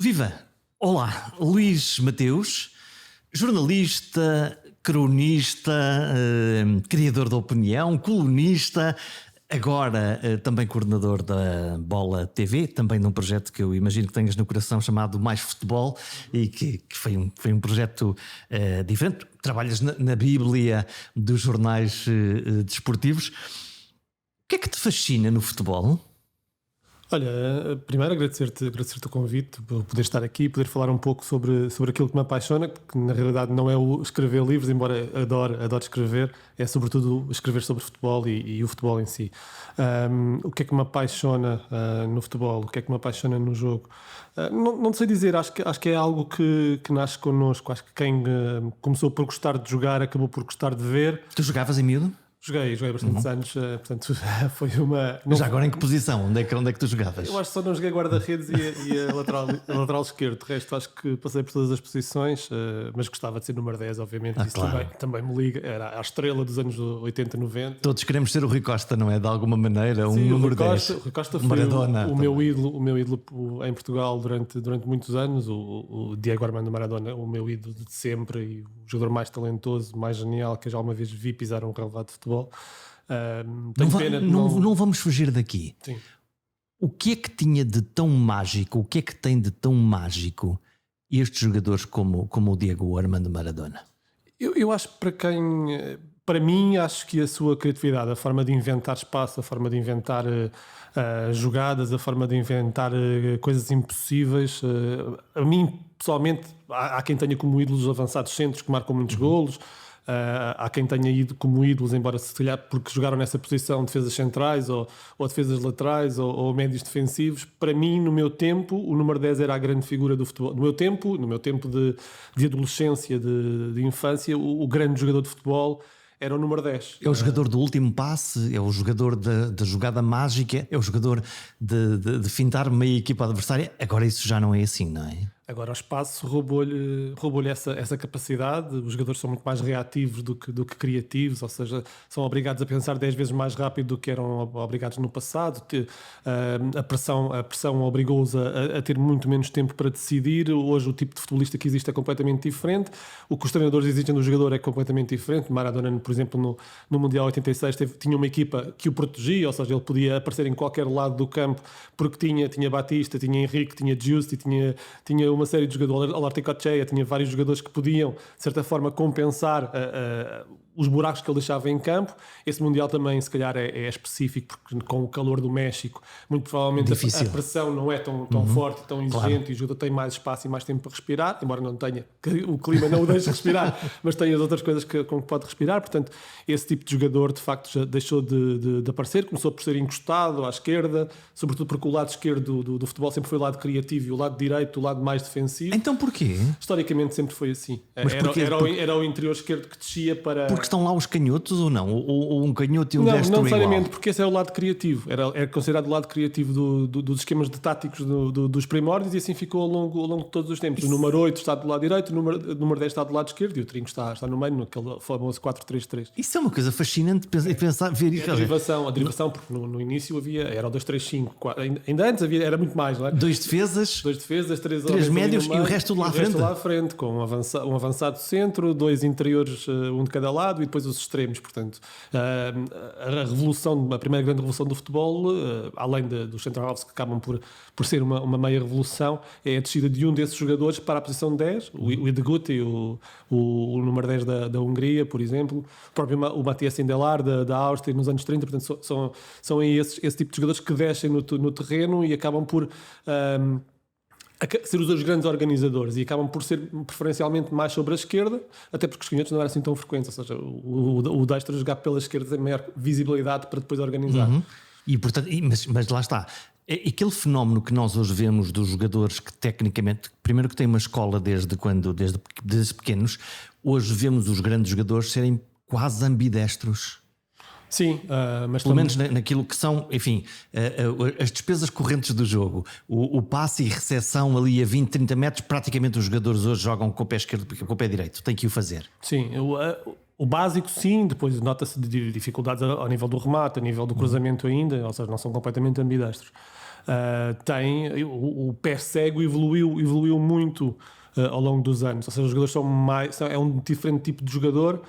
Viva! Olá, Luís Mateus, jornalista, cronista, criador de opinião, colunista, agora também coordenador da Bola TV, também num projeto que eu imagino que tenhas no coração chamado Mais Futebol e que foi um projeto diferente. Trabalhas na Bíblia dos jornais desportivos. O que é que te fascina no futebol? Olha, primeiro agradecer-te o convite, por poder estar aqui e poder falar um pouco sobre aquilo que me apaixona, que na realidade não é o escrever livros, embora adoro escrever, é sobretudo escrever sobre futebol e o futebol em si. O que é que me apaixona no futebol? O que é que me apaixona no jogo? Não sei dizer, acho que é algo que nasce connosco. Acho que quem começou por gostar de jogar acabou por gostar de ver. Tu jogavas em miúdo? Joguei bastantes anos, portanto foi uma... Já agora em que posição? Onde é que tu jogavas? Eu acho que só não joguei guarda-redes e a lateral esquerdo. De resto acho que passei por todas as posições, mas gostava de ser número 10, obviamente. Isso claro. também me liga, era a estrela dos anos 80, 90. Todos queremos ser o Rui Costa, não é? De alguma maneira, Sim, número 10. O Rui Costa foi Maradona, o meu ídolo em Portugal durante muitos anos. O Diego Armando Maradona, o meu ídolo de sempre e o jogador mais talentoso, mais genial que eu já uma vez vi pisar um relevado de futebol. Não vamos fugir daqui. Sim. O que é que tinha de tão mágico, o que é que tem de tão mágico estes jogadores como o Diego Armando Maradona? Eu acho que para mim, acho que a sua criatividade, a forma de inventar espaço, a forma de inventar jogadas, a forma de inventar coisas impossíveis, a mim pessoalmente há quem tenha como ídolos os avançados centros que marcam muitos golos. Há quem tenha ido como ídolos, embora se calhar porque jogaram nessa posição defesas centrais ou defesas laterais ou médios defensivos. Para mim, no meu tempo, o número 10 era a grande figura do futebol. No meu tempo de adolescência, de infância, o grande jogador de futebol era o número 10. É o jogador do último passe, é o jogador da jogada mágica, é o jogador de fintar meia equipa adversária. Agora isso já não é assim, não é? Agora o espaço roubou-lhe essa capacidade. Os jogadores são muito mais reativos do que criativos, ou seja, são obrigados a pensar 10 vezes mais rápido do que eram obrigados no passado. A pressão obrigou-os a ter muito menos tempo para decidir. Hoje o tipo de futebolista que existe é completamente diferente. O que os treinadores exigem do jogador é completamente diferente. Maradona, por exemplo, no Mundial 86 tinha uma equipa que o protegia, ou seja, ele podia aparecer em qualquer lado do campo porque tinha Batista, tinha Henrique, tinha Giusti, tinha uma série de jogadores, Alarticochea, tinha vários jogadores que podiam, de certa forma, compensar os buracos que ele deixava em campo. Esse Mundial também, se calhar, é específico, porque com o calor do México, muito provavelmente a pressão não é tão forte, tão exigente, claro. E o jogador tem mais espaço e mais tempo para respirar, embora não tenha, o clima não o deixe respirar, mas tem as outras coisas com que pode respirar. Portanto, esse tipo de jogador, de facto, já deixou de aparecer, começou por ser encostado à esquerda, sobretudo porque o lado esquerdo do futebol sempre foi o lado criativo e o lado direito, o lado mais defensivo. Então porquê? Historicamente sempre foi assim. Era o interior esquerdo que descia para... Porque estão lá os canhotos ou não? Ou um canhoto e um destro igual? Não necessariamente, porque esse é o lado criativo. Era considerado o lado criativo dos esquemas táticos dos primórdios, e assim ficou ao longo de todos os tempos. O número 8 está do lado direito, o número 10 está do lado esquerdo e o trinco está no meio, naquele famoso 4-3-3. Isso é uma coisa fascinante pensar, ver isso. A derivação, porque no início era o 2-3-5. Ainda antes era muito mais, não é? Dois defesas, três médios e o resto lá à frente. Com um avançado centro, dois interiores, um de cada lado, e depois os extremos. Portanto, a primeira grande revolução do futebol, além dos central-halves que acabam por ser uma meia revolução, é a descida de um desses jogadores para a posição 10, o Ideguti, o número 10 da Hungria, por exemplo, o Matthias Sindelar da Áustria nos anos 30. Portanto, são esse tipo de jogadores que descem no terreno e acabam por ser os dois grandes organizadores, e acabam por ser preferencialmente mais sobre a esquerda, até porque os canhotos não eram assim tão frequentes, ou seja, o destro jogar pela esquerda tem maior visibilidade para depois organizar. E, portanto, mas lá está, aquele fenómeno que nós hoje vemos dos jogadores que tecnicamente, primeiro que têm uma escola desde pequenos, hoje vemos os grandes jogadores serem quase ambidestros. Sim, mas pelo menos naquilo que são, enfim, as despesas correntes do jogo, o passe e recepção ali a 20, 30 metros, praticamente os jogadores hoje jogam com o pé esquerdo porque com o pé direito, tem que o fazer. Sim, o básico sim, depois nota-se dificuldades ao nível do remate, a nível do cruzamento ainda, ou seja, não são completamente ambidestros. o pé cego evoluiu muito ao longo dos anos. Ou seja, os jogadores são mais... É um diferente tipo de jogador.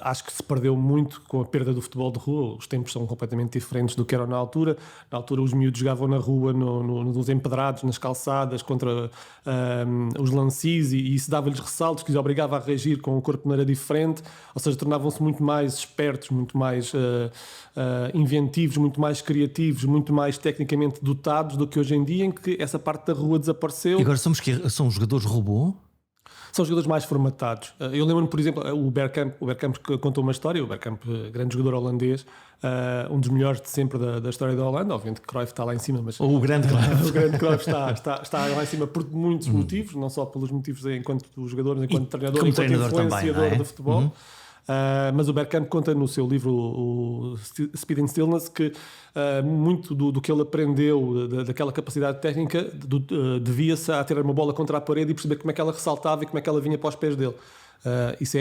Acho que se perdeu muito com a perda do futebol de rua. Os tempos são completamente diferentes do que eram na altura. Na altura os miúdos jogavam na rua, nos empedrados, nas calçadas, contra os lances, e isso dava-lhes ressaltos que os obrigava a reagir com o corpo de maneira diferente. Ou seja, tornavam-se muito mais espertos, muito mais inventivos, muito mais criativos, muito mais tecnicamente dotados do que hoje em dia, em que essa parte da rua desapareceu. E agora são jogadores robô? São jogadores mais formatados. Eu lembro-me, por exemplo, o Bergkamp contou uma história. O Bergkamp, grande jogador holandês, um dos melhores de sempre da história da Holanda. Obviamente que Cruyff está lá em cima, mas O grande Cruyff. o grande Cruyff está lá em cima por muitos motivos, não só pelos motivos enquanto jogador, mas enquanto treinador, como enquanto treinador influenciador também, não é? de futebol. Mas o Bergkamp conta no seu livro o Speed and Stillness que muito do que ele aprendeu daquela capacidade técnica devia-se a ter uma bola contra a parede e perceber como é que ela ressaltava e como é que ela vinha para os pés dele. Isso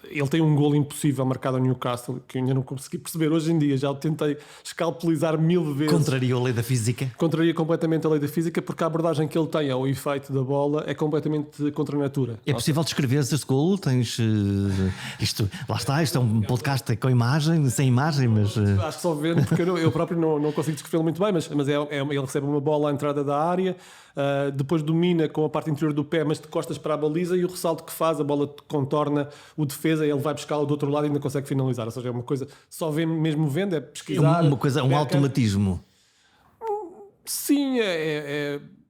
ele tem um golo impossível marcado ao Newcastle que eu ainda não consegui perceber hoje em dia. Já o tentei escalpelizar 1000 vezes. Contraria a lei da física? Contraria completamente a lei da física, porque a abordagem que ele tem ao efeito da bola é completamente contra a natura. É possível descrever este golo? Tens isto, lá está, isto é um podcast com imagem, sem imagem, mas Acho que só vendo, porque eu próprio não consigo descrevê-lo muito bem, mas ele recebe uma bola à entrada da área, depois domina com a parte interior do pé, mas de costas para a baliza, e o ressalto que faz, a bola contorna o defesa, ele vai buscá-la do outro lado e ainda consegue finalizar. Ou seja, é uma coisa, só vê mesmo vendo, é pesquisar. uma coisa, um automatismo. Sim,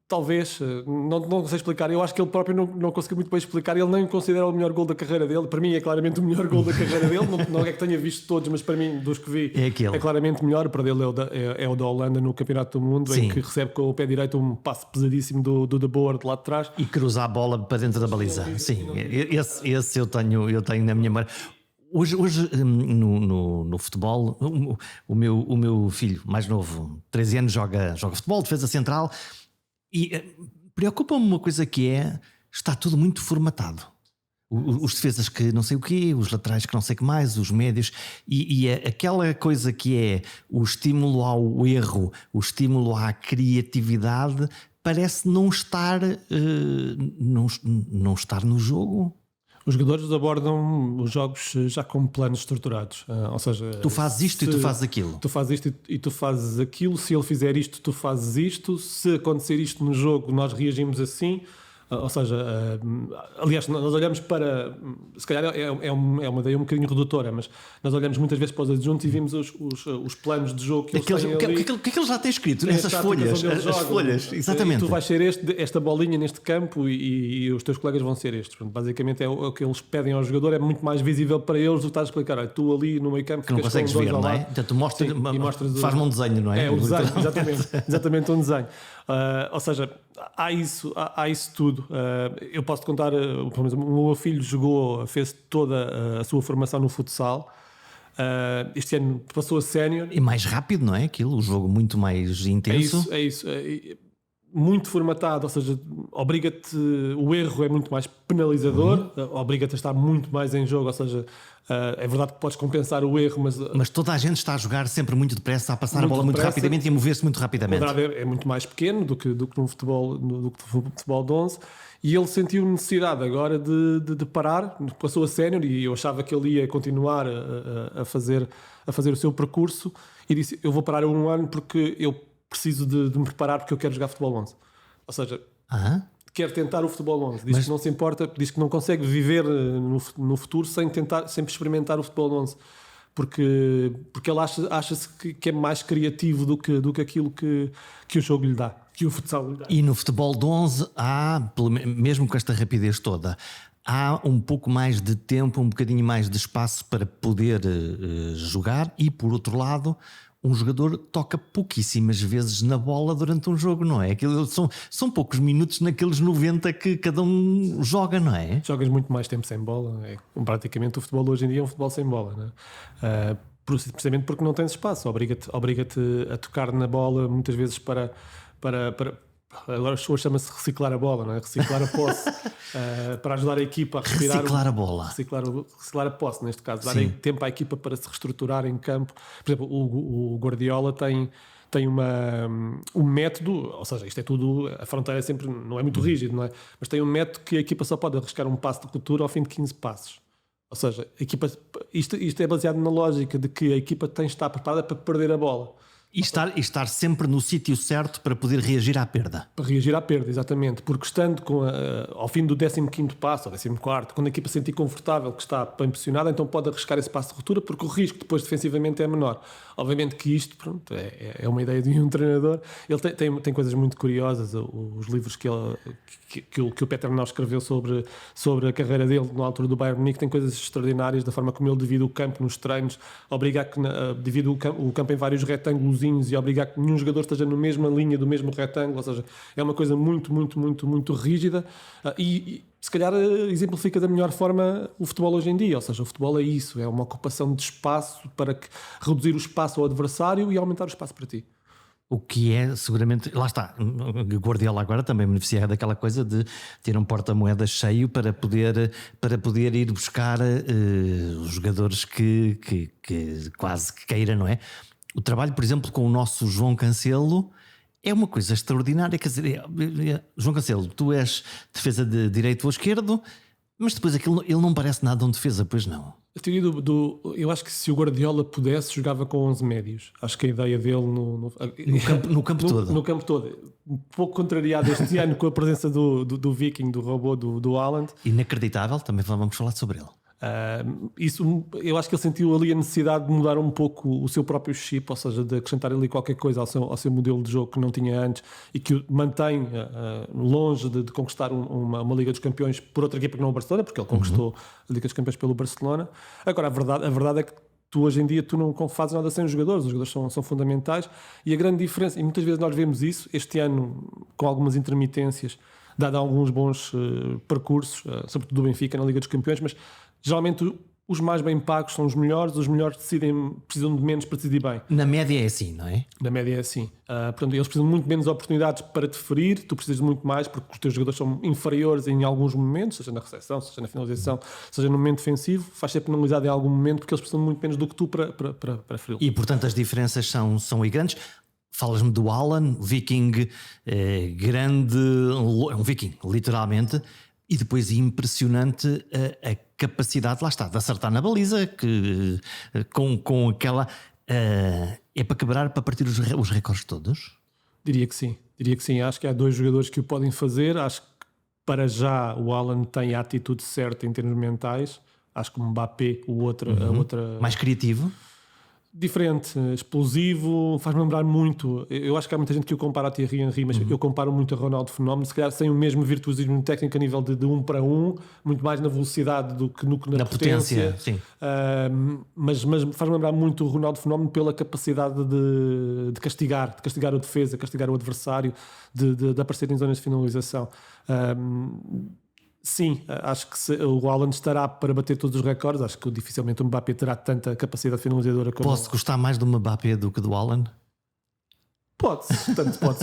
talvez, não sei explicar. Eu acho que ele próprio não conseguiu muito bem explicar. Ele nem considera o melhor gol da carreira dele. Para mim é claramente o melhor gol da carreira dele. Não é que tenha visto todos, mas para mim, dos que vi, É claramente melhor. Para ele é o da Holanda no Campeonato do Mundo, Sim. em que recebe com o pé direito um passe pesadíssimo do De Boer de lá de trás. E cruza a bola para dentro da baliza. Sim, esse eu tenho na minha memória. Hoje no futebol, o meu filho mais novo, 13 anos, joga futebol, defesa central, e preocupa-me uma coisa que está tudo muito formatado. Os defesas que não sei o quê, os laterais que não sei o que mais, os médios, e aquela coisa que é o estímulo ao erro, o estímulo à criatividade, parece não estar no jogo. Os jogadores abordam os jogos já com planos estruturados. Ou seja, tu fazes isto e tu fazes aquilo. Tu fazes isto e tu fazes aquilo. Se ele fizer isto, tu fazes isto. Se acontecer isto no jogo, nós reagimos assim. Ou seja, aliás, nós olhamos para... Se calhar é uma ideia um bocadinho redutora, mas nós olhamos muitas vezes para os adjuntos e vimos os planos de jogo que eles têm ali. O que é que ele já tem escrito nessas folhas? As folhas, exatamente. Tu vais ser esta bolinha neste campo e os teus colegas vão ser estes. Portanto, basicamente é o que eles pedem ao jogador, é muito mais visível para eles do que estás a explicar. Olha, tu ali no meio campo que não consegues ver, não é? Portanto, faz-me um desenho, não é? É, o desenho, exatamente um desenho. Ou seja, há isso tudo. Eu posso te contar, por exemplo, o meu filho fez toda a sua formação no futsal. Este ano passou a sénior. E mais rápido, não é? Aquilo, o jogo muito mais intenso. É isso. Muito formatado, ou seja, obriga-te, o erro é muito mais penalizador, obriga-te a estar muito mais em jogo, ou seja, é verdade que podes compensar o erro, mas toda a gente está a jogar sempre muito depressa, a passar a bola muito rapidamente e a mover-se muito rapidamente. A verdade é muito mais pequeno do que no futebol, de 11, e ele sentiu necessidade agora de parar, passou a sénior, e eu achava que ele ia continuar a fazer o seu percurso, e disse, eu vou parar um ano porque eu preciso de me preparar porque eu quero jogar futebol 11. Ou seja, quer tentar o futebol 11. Diz que não se importa, diz que não consegue viver no futuro sem experimentar o futebol 11. Porque ele acha-se que é mais criativo do que aquilo que o jogo lhe dá, que o futsal lhe dá. E no futebol de 11 há, mesmo com esta rapidez toda, há um pouco mais de tempo, um bocadinho mais de espaço para poder jogar, e por outro lado, um jogador toca pouquíssimas vezes na bola durante um jogo, não é? Aquilo são poucos minutos naqueles 90 que cada um joga, não é? Jogas muito mais tempo sem bola. Praticamente o futebol hoje em dia é um futebol sem bola, não é? Precisamente porque não tens espaço. Obriga-te a tocar na bola muitas vezes para agora hoje chama-se reciclar a bola, não é? Reciclar a posse, para ajudar a equipa a respirar. Reciclar a bola. Reciclar a posse, neste caso. Dar tempo à equipa para se reestruturar em campo. Por exemplo, o Guardiola tem um método, ou seja, isto é tudo, a fronteira sempre não é muito rígido, não é? Mas tem um método que a equipa só pode arriscar um passo de ruptura ao fim de 15 passos. Ou seja, isto é baseado na lógica de que a equipa tem de estar preparada para perder a bola. E estar sempre no sítio certo para poder reagir à perda. Para reagir à perda, exatamente. Porque estando ao fim do 15º passo, ou 14º, quando a equipa se sentir confortável que está bem posicionada, então pode arriscar esse passo de ruptura, porque o risco depois defensivamente é menor. Obviamente que isto, pronto, é uma ideia de um treinador. Ele tem coisas muito curiosas. Os livros que o Peter Nau escreveu sobre a carreira dele na altura do Bayern Munique tem coisas extraordinárias da forma como ele divide o campo nos treinos, divide o campo em vários retângulos e obrigar que nenhum jogador esteja na mesma linha do mesmo retângulo, ou seja, é uma coisa muito, muito, muito, muito rígida e se calhar exemplifica da melhor forma o futebol hoje em dia, ou seja, o futebol é isso, é uma ocupação de espaço para reduzir o espaço ao adversário e aumentar o espaço para ti. O que é seguramente, lá está, o Guardiola agora também beneficia daquela coisa de ter um porta-moedas cheio para poder ir buscar os jogadores que quase que queira, não é? O trabalho, por exemplo, com o nosso João Cancelo é uma coisa extraordinária. Quer dizer, João Cancelo, tu és defesa de direito ou esquerdo, mas depois aquilo, ele não parece nada um defesa, pois não. A teoria eu acho que se o Guardiola pudesse, jogava com 11 médios. Acho que a ideia dele no campo todo. No campo todo. Um pouco contrariado este ano com a presença do Viking, do robô, do Haaland. Inacreditável, também vamos falar sobre ele. Eu acho que ele sentiu ali a necessidade de mudar um pouco o seu próprio chip, ou seja, de acrescentar ali qualquer coisa ao seu modelo de jogo que não tinha antes e que o mantém longe de conquistar uma Liga dos Campeões por outra equipa que não o Barcelona, porque ele conquistou a Liga dos Campeões pelo Barcelona. Agora, a verdade é que tu hoje em dia não fazes nada sem os jogadores são fundamentais e a grande diferença, e muitas vezes nós vemos isso este ano com algumas intermitências, dado alguns bons percursos, sobretudo do Benfica na Liga dos Campeões, mas geralmente os mais bem pagos são os melhores precisam de menos para decidir bem. Na média é assim, não é? Na média é assim. Portanto, eles precisam de muito menos oportunidades para te ferir, tu precisas de muito mais porque os teus jogadores são inferiores em alguns momentos, seja na recepção, seja na finalização, seja no momento defensivo, faz ser penalizado em algum momento porque eles precisam de muito menos do que tu para ferir. E portanto as diferenças são grandes. Falas-me do Haaland, Viking grande, é um Viking, literalmente. E depois impressionante a capacidade, lá está, de acertar na baliza, que com aquela... é para quebrar, para partir os recordes todos? Diria que sim. Acho que há dois jogadores que o podem fazer. Acho que para já o Haaland tem a atitude certa em termos mentais. Acho que o Mbappé, a outra... Mais criativo? Diferente, explosivo, faz-me lembrar muito. Eu acho que há muita gente que o compara a Thierry Henry, mas eu comparo muito a Ronaldo Fenómeno, se calhar sem o mesmo virtuosismo técnico a nível de 1 para 1, muito mais na velocidade do que na potência. Sim. Mas faz-me lembrar muito o Ronaldo Fenómeno pela capacidade de castigar a defesa, castigar o adversário, de aparecer em zonas de finalização. Sim, acho que o Haaland estará para bater todos os recordes. Acho que dificilmente o Mbappé terá tanta capacidade finalizadora como... Posso gostar mais do Mbappé do que do Haaland? Pode-se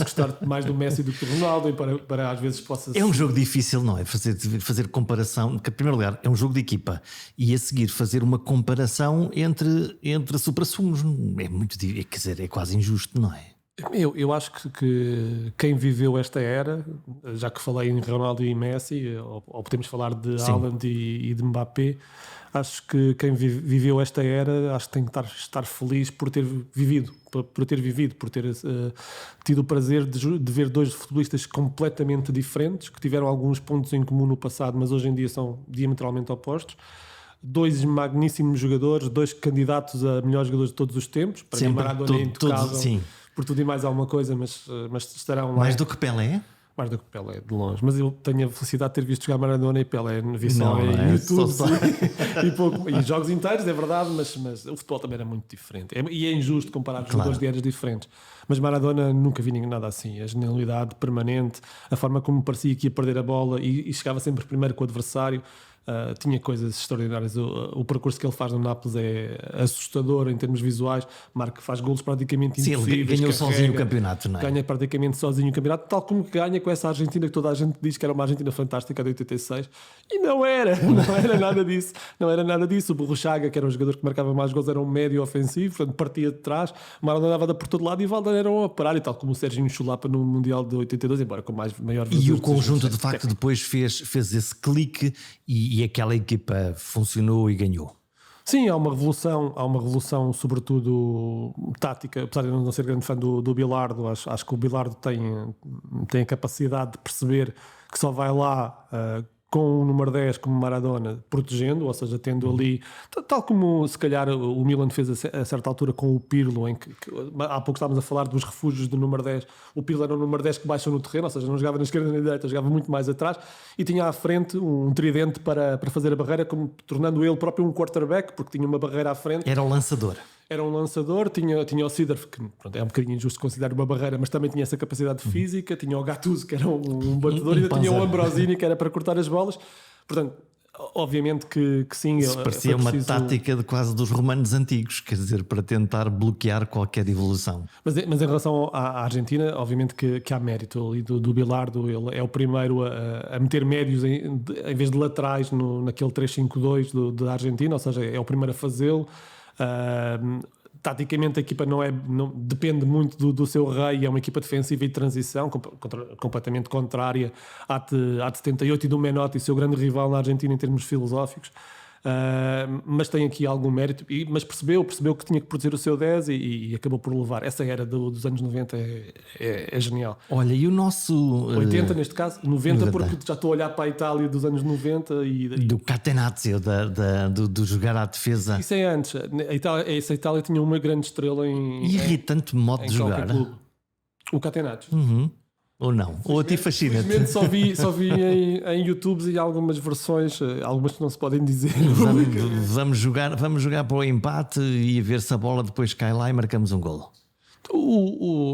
gostar mais do Messi do que do Ronaldo e para às vezes possa... É um jogo difícil, não é? Fazer comparação, porque, em primeiro lugar, é um jogo de equipa e a seguir fazer uma comparação entre supra-sumos é muito difícil, quer dizer, é quase injusto, não é? Eu acho que quem viveu esta era, já que falei em Ronaldo e Messi, ou podemos falar de Haaland e de Mbappé, acho que quem viveu esta era, acho que tem que estar feliz por ter vivido, por ter tido o prazer de ver dois futebolistas completamente diferentes, que tiveram alguns pontos em comum no passado, mas hoje em dia são diametralmente opostos. Dois magníssimos jogadores, dois candidatos a melhores jogadores de todos os tempos. Para mim, Maradona é intocável por tudo e mais alguma coisa, mas estarão lá. Mais do que Pelé? Mais do que Pelé, de longe. Mas eu tenho a felicidade de ter visto jogar Maradona e Pelé. Vi só em YouTube e jogos inteiros, é verdade, mas o futebol também era muito diferente. E é injusto comparar jogadores de eras diferentes. Mas Maradona nunca vi nada assim. A genialidade permanente, a forma como parecia que ia perder a bola e chegava sempre primeiro com o adversário. tinha coisas extraordinárias. O percurso que ele faz no Nápoles é assustador em termos visuais. Marca, faz golos praticamente impossíveis. Ele ganhou sozinho o campeonato, não é? Ganha praticamente sozinho o campeonato, tal como ganha com essa Argentina que toda a gente diz que era uma Argentina fantástica de 86. E não era nada disso. Não era nada disso. O Burruchaga, que era um jogador que marcava mais gols, era um médio ofensivo, portanto partia de trás. O Maradona dava por todo lado e o Valder era um operário, tal como o Serginho Chulapa no Mundial de 82, embora com maior E o conjunto de facto depois fez esse clique e aquela equipa funcionou e ganhou. Sim, há uma revolução sobretudo tática, apesar de eu não ser grande fã do Bilardo. Acho que o Bilardo tem a capacidade de perceber que só vai lá com o número 10 como Maradona protegendo, ou seja, tendo ali, tal como se calhar o Milan fez a certa altura com o Pirlo, em que há pouco estávamos a falar dos refúgios do número 10. O Pirlo era o número 10 que baixou no terreno, ou seja, não jogava na esquerda nem na direita, jogava muito mais atrás e tinha à frente um tridente para fazer a barreira, como tornando ele próprio um quarterback, porque tinha uma barreira à frente. Era o lançador. Era um lançador, tinha o Seedorf, que pronto, é um bocadinho injusto considerar uma barreira, mas também tinha essa capacidade física, tinha o Gattuso, que era um batedor, e ainda tinha o Ambrosini, que era para cortar as bolas. Portanto, obviamente que sim. Isso parecia uma tática de quase dos romanos antigos, quer dizer, para tentar bloquear qualquer evolução. Mas em relação à Argentina, obviamente que há mérito ali do Bilardo. Ele é o primeiro a meter médios em vez de laterais naquele 3-5-2 da Argentina, ou seja, é o primeiro a fazê-lo. Taticamente a equipa não depende muito do seu rei, é uma equipa defensiva e de transição, completamente contrária à de 78 e do Menotti, seu grande rival na Argentina em termos filosóficos. Mas tem aqui algum mérito, mas percebeu que tinha que proteger o seu 10 e acabou por levar. Essa era dos anos 90 é genial. Olha, e o nosso 80 neste caso, 90 porque já estou a olhar para a Itália dos anos 90 do Catenaccio, do jogar à defesa. Isso é antes. Essa Itália tinha uma grande estrela irritante modo de jogar. O Catenaccio. Ou não? Ou a ti fascina-te? Infelizmente só vi em YouTube e algumas versões, algumas que não se podem dizer. Vamos jogar para o empate e a ver se a bola depois cai lá e marcamos um golo.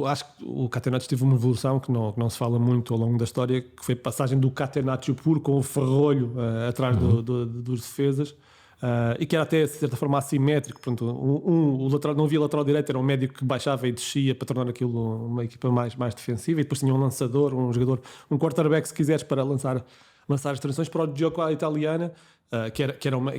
Acho que o Catenaccio teve uma evolução que não se fala muito ao longo da história, que foi a passagem do Catenaccio puro com o ferrolho atrás dos defesas. E que era até de certa forma assimétrico. Portanto, o lateral, não havia lateral direito, era um médio que baixava e descia para tornar aquilo uma equipa mais defensiva, e depois tinha um lançador, um jogador, um quarterback se quiseres, para lançar as transições. Para o Gioco à italiana, que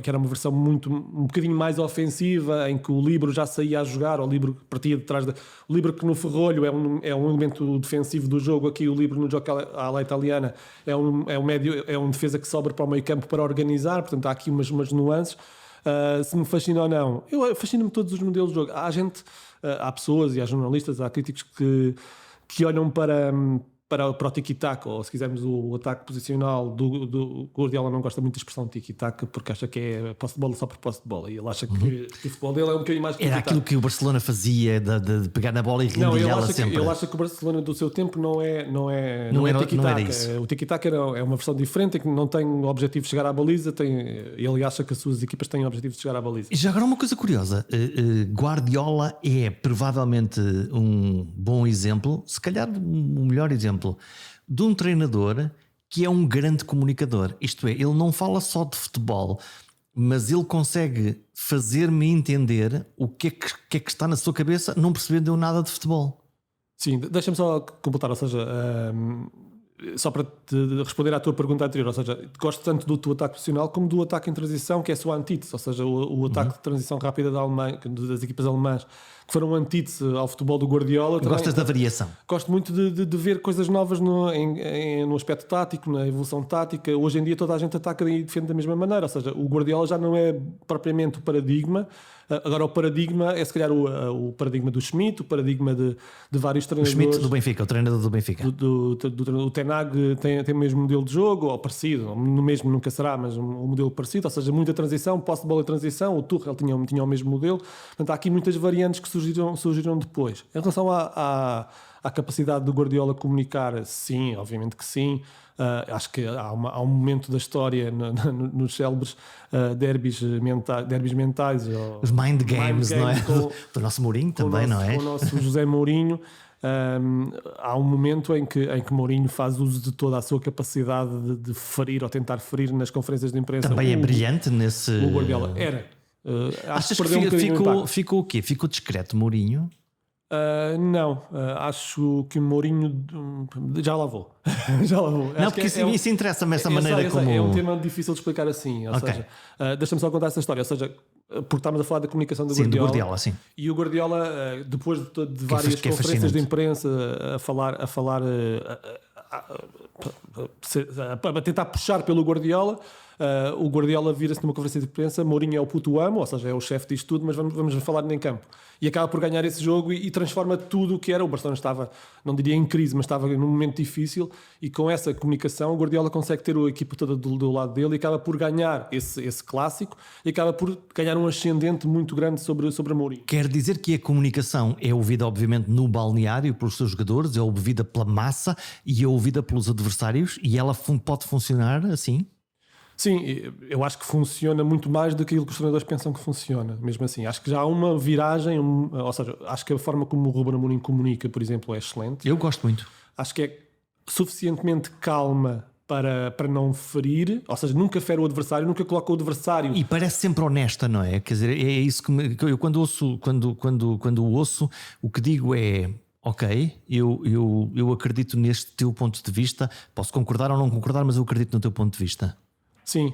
era uma versão um bocadinho mais ofensiva, em que o líbero já saía a jogar, o líbero partia de trás o líbero, que no ferrolho é um elemento defensivo do jogo. Aqui o líbero no Gioco à italiana é um médio, é um defesa que sobra para o meio campo para organizar. Portanto, há aqui umas nuances. Se me fascina ou não, fascina-me todos os modelos de jogo. Há pessoas e há jornalistas, há críticos que olham para o tiki-taka, ou se quisermos o ataque posicional do Guardiola. Não gosta muito da expressão tiki-taka, porque acha que é posse de bola só por posse de bola, e ele acha que o futebol dele é um bocadinho mais era aquilo que o Barcelona fazia, de pegar na bola e rendilhá-la sempre. Ele acha que o Barcelona do seu tempo não é tiki-taka. Não era isso. O tiki-taka é uma versão diferente, que não tem o objetivo de chegar à baliza. Ele acha que as suas equipas têm o objetivo de chegar à baliza. E já agora uma coisa curiosa, Guardiola é provavelmente um bom exemplo, se calhar o melhor exemplo, de um treinador que é um grande comunicador. Isto é, ele não fala só de futebol, mas ele consegue fazer-me entender o que é que está na sua cabeça, não percebendo nada de futebol. Sim, deixa-me só completar, ou seja, só para te responder à tua pergunta anterior, ou seja, gosto tanto do teu ataque profissional como do ataque em transição, que é a sua antítese, ou seja, o ataque de transição rápida das equipas alemãs, que foram antítese ao futebol do Guardiola. Gostas da variação? Gosto muito de ver coisas novas no aspecto tático, na evolução tática. Hoje em dia toda a gente ataca e defende da mesma maneira, ou seja, o Guardiola já não é propriamente o paradigma. Agora o paradigma é se calhar o paradigma do Schmidt, o paradigma de vários treinadores. O Schmidt do Benfica, o treinador do Benfica. O Ten Hag tem o mesmo modelo de jogo, ou parecido, no mesmo nunca será, mas um modelo parecido, ou seja, muita transição, posse de bola e transição. O Tuchel tinha o mesmo modelo. Portanto, há aqui muitas variantes que surgiram depois. Em relação à capacidade do Guardiola comunicar, sim, obviamente que sim. Acho que há um momento da história nos célebres derbys mentais. Os mind games, não é? Do nosso Mourinho também, não é? Com o nosso José Mourinho, há um momento em que Mourinho faz uso de toda a sua capacidade de ferir ou tentar ferir nas conferências de imprensa. Também é brilhante nesse... O Guardiola era. Achas que ficou o quê? Ficou discreto, Mourinho? Não, acho que o Mourinho já lá vou. Já lá vou. Não, porque isso interessa-me essa maneira como... É um tema difícil de explicar assim. Ou seja, deixa-me só contar essa história. Ou seja, porque estamos a falar da comunicação do Guardiola. Sim, do Guardiola, sim. E o Guardiola, depois de várias conferências de imprensa a tentar puxar pelo Guardiola, o Guardiola vira-se numa conferência de imprensa: Mourinho é o puto amo, ou seja, é o chefe disto tudo, mas vamos falar em campo. E acaba por ganhar esse jogo e transforma tudo o que era. O Barcelona estava, não diria em crise, mas estava num momento difícil, e com essa comunicação o Guardiola consegue ter a equipa toda do lado dele e acaba por ganhar esse clássico e acaba por ganhar um ascendente muito grande sobre Mourinho. Quer dizer que a comunicação é ouvida obviamente no balneário pelos seus jogadores, é ouvida pela massa e é ouvida pelos adversários, e ela pode funcionar assim? Sim, eu acho que funciona muito mais do que aquilo que os treinadores pensam que funciona, mesmo assim. Acho que já há uma viragem, ou seja, acho que a forma como o Ruben Amorim comunica, por exemplo, é excelente. Eu gosto muito. Acho que é suficientemente calma para não ferir, ou seja, nunca fere o adversário, nunca coloca o adversário. E parece sempre honesta, não é? Quer dizer, é isso que eu quando ouço, o que digo é: ok, eu acredito neste teu ponto de vista, posso concordar ou não concordar, mas eu acredito no teu ponto de vista. Sim,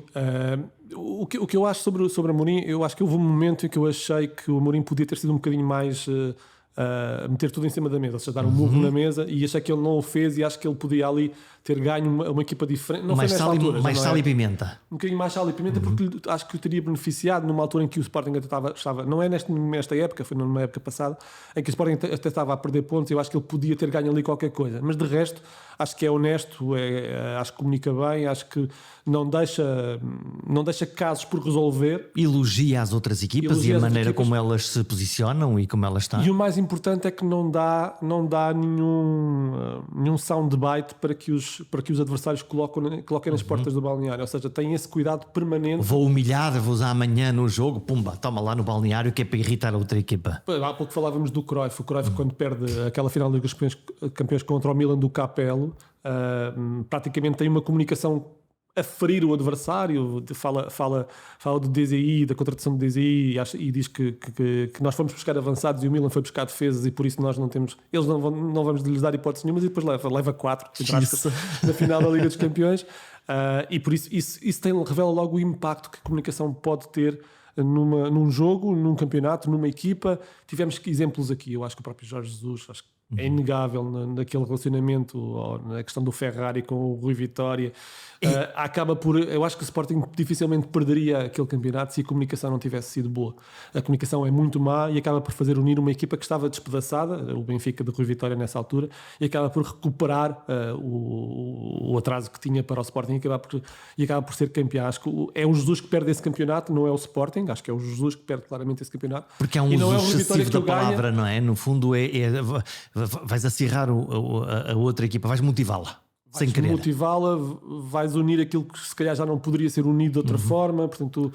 o que eu acho sobre Amorim, eu acho que houve um momento em que eu achei que o Amorim podia ter sido um bocadinho mais meter tudo em cima da mesa, ou seja, dar um murro na mesa, e achei que ele não o fez, e acho que ele podia ali ter ganho uma equipa diferente. Não mais foi sal, altura, mais sal e pimenta. Um bocadinho mais sal e pimenta, porque acho que o teria beneficiado numa altura em que o Sporting até estava, não é nesta época, foi numa época passada, em que o Sporting até estava a perder pontos. Eu acho que ele podia ter ganho ali qualquer coisa, mas de resto acho que é honesto, acho que comunica bem, acho que não deixa casos por resolver. Elogia as outras equipas e a maneira como elas se posicionam e como elas estão. E o mais importante é que não dá nenhum soundbite para que os adversários coloquem nas portas do balneário, ou seja, tem esse cuidado permanente. Vou humilhar, vou usar amanhã no jogo, pumba, toma lá no balneário, que é para irritar a outra equipa. Há pouco falávamos do Cruyff. O Cruyff, quando perde aquela final da Liga dos Campeões contra o Milan do Capello, praticamente tem uma comunicação a ferir o adversário, fala do DZI, da contratação do DZI, e diz que nós fomos buscar avançados e o Milan foi buscar defesas, e por isso nós não temos, eles não vamos lhes dar hipótese nenhuma, e depois leva 4 na final da Liga dos Campeões, e por isso revela logo o impacto que a comunicação pode ter num jogo, num campeonato, numa equipa. Tivemos exemplos aqui, eu acho que o próprio Jorge Jesus, acho que é inegável naquele relacionamento, ou na questão do Ferrari com o Rui Vitória. Acaba por, eu acho que o Sporting dificilmente perderia aquele campeonato se a comunicação não tivesse sido boa. A comunicação é muito má e acaba por fazer unir uma equipa que estava despedaçada, o Benfica de Rui Vitória nessa altura, e acaba por recuperar o atraso que tinha para o Sporting e acaba por ser campeão. Acho que é o Jesus que perde esse campeonato, não é o Sporting. Acho que é o Jesus que perde claramente esse campeonato. Porque há um uso excessivo da palavra, não é? No fundo vais acirrar a outra equipa, vais motivá-la. Sem querer. Motivá-la, vais unir aquilo que se calhar já não poderia ser unido de outra forma. Portanto,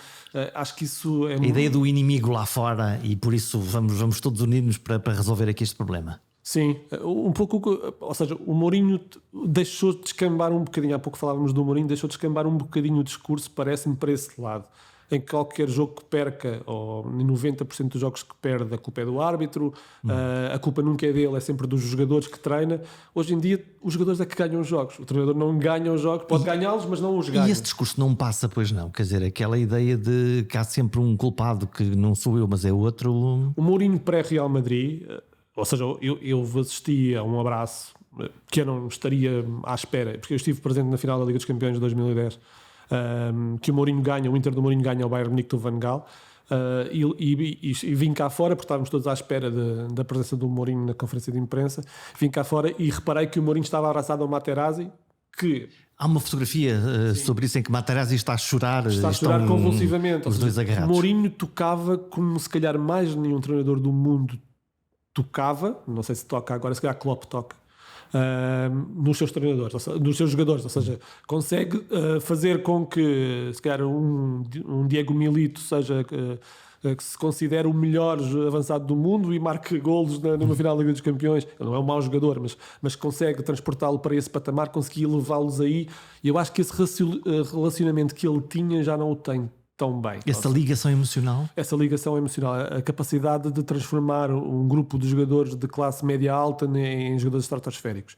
acho que isso é... A ideia do inimigo lá fora, e por isso vamos todos unir-nos para resolver aqui este problema. Sim, um pouco, ou seja, o Mourinho deixou de descambar um bocadinho, há pouco falávamos do Mourinho, deixou de descambar um bocadinho o discurso, parece-me, para esse lado, em que qualquer jogo que perca, ou 90% dos jogos que perde, a culpa é do árbitro, a culpa nunca é dele, é sempre dos jogadores que treina. Hoje em dia, os jogadores é que ganham os jogos, o treinador não ganha os jogos, pode ganhá-los, mas não os ganha. E esse discurso não passa, pois não? Quer dizer, aquela ideia de que há sempre um culpado, que não sou eu, mas é outro. O Mourinho pré-Real Madrid, ou seja, eu assisti a um abraço que eu não estaria à espera, porque eu estive presente na final da Liga dos Campeões de 2010, que o Mourinho ganha, o Inter do Mourinho ganha ao Bayern Munique do Van Gaal, e vim cá fora, porque estávamos todos à espera da presença do Mourinho na conferência de imprensa. Vim cá fora e reparei que o Mourinho estava abraçado ao Materazzi, que... Há uma fotografia sobre isso em que Materazzi está a chorar. Está a chorar convulsivamente. Os dois agarrados. Mourinho tocava como se calhar mais nenhum treinador do mundo tocava, não sei se toca agora, se calhar Klopp toca, nos seus treinadores, nos seus jogadores, ou seja, consegue fazer com que se calhar um Diego Milito seja que se considera o melhor avançado do mundo e marque golos numa final da Liga dos Campeões. Ele não é um mau jogador, mas consegue transportá-lo para esse patamar, conseguir levá-los aí. E eu acho que esse relacionamento que ele tinha já não o tem tão bem. Essa ligação emocional? Essa ligação emocional, a capacidade de transformar um grupo de jogadores de classe média alta em jogadores estratosféricos.